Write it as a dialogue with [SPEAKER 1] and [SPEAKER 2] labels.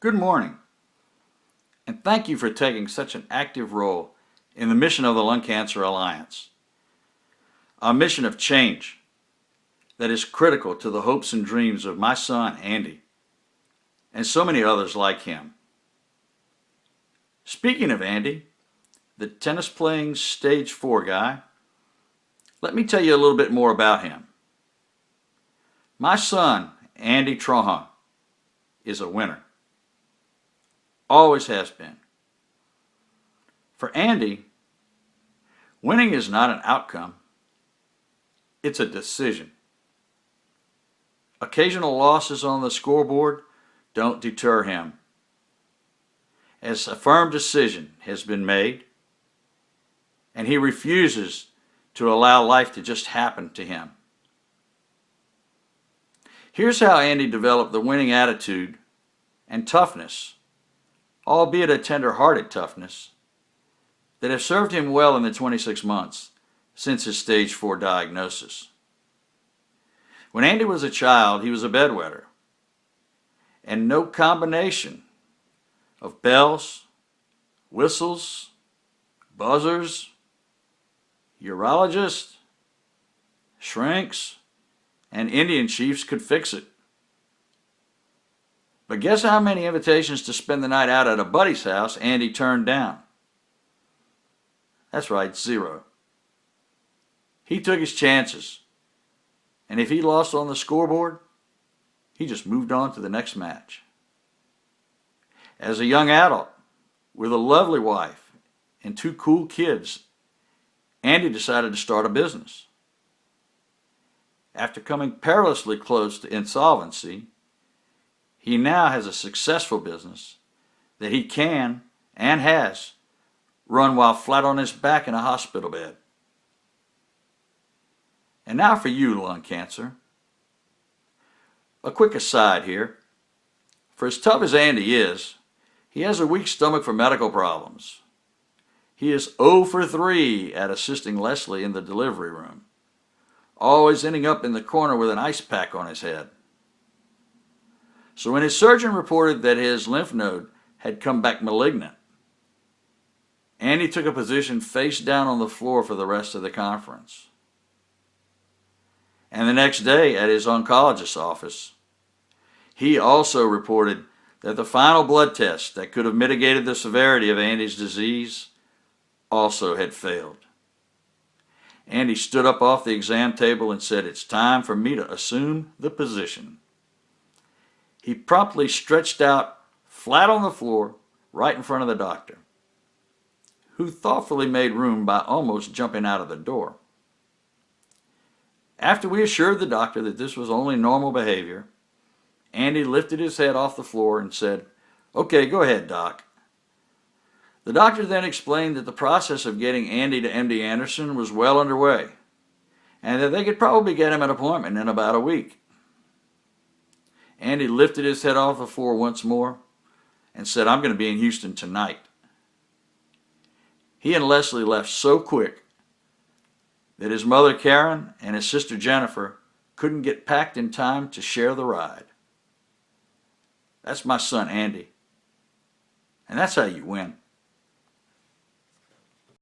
[SPEAKER 1] Good morning, and thank you for taking such an active role in the mission of the Lung Cancer Alliance, a mission of change that is critical to the hopes and dreams of my son, Andy, and so many others like him. Speaking of Andy, the tennis-playing stage 4 guy, let me tell you a little bit more about him. My son, Andy Trahan, is a winner. Always has been. For Andy, winning is not an outcome, it's a decision. Occasional losses on the scoreboard don't deter him, as a firm decision has been made, and he refuses to allow life to just happen to him. Here's how Andy developed the winning attitude and toughness, albeit a tender-hearted toughness, that have served him well in the 26 months since his stage 4 diagnosis. When Andy was a child, he was a bedwetter, and no combination of bells, whistles, buzzers, urologists, shrinks, and Indian chiefs could fix it. But guess how many invitations to spend the night out at a buddy's house Andy turned down? That's right, 0. He took his chances, and if he lost on the scoreboard, he just moved on to the next match. As a young adult, with a lovely wife and 2 cool kids, Andy decided to start a business. After coming perilously close to insolvency, he now has a successful business that he can and has run while flat on his back in a hospital bed. And now for you, lung cancer. A quick aside here. For as tough as Andy is, he has a weak stomach for medical problems. He is 0 for 3 at assisting Leslie in the delivery room, always ending up in the corner with an ice pack on his head. So when his surgeon reported that his lymph node had come back malignant, Andy took a position face down on the floor for the rest of the conference. And the next day at his oncologist's office, he also reported that the final blood test that could have mitigated the severity of Andy's disease also had failed. Andy stood up off the exam table and said, "It's time for me to assume the position." He promptly stretched out flat on the floor right in front of the doctor, who thoughtfully made room by almost jumping out of the door. After we assured the doctor that this was only normal behavior, Andy lifted his head off the floor and said, "Okay, go ahead, Doc." The doctor then explained that the process of getting Andy to MD Anderson was well underway, and that they could probably get him an appointment in about a week. Andy lifted his head off the floor once more and said, "I'm going to be in Houston tonight." He and Leslie left so quick that his mother Karen and his sister Jennifer couldn't get packed in time to share the ride. That's my son Andy, and that's how you win.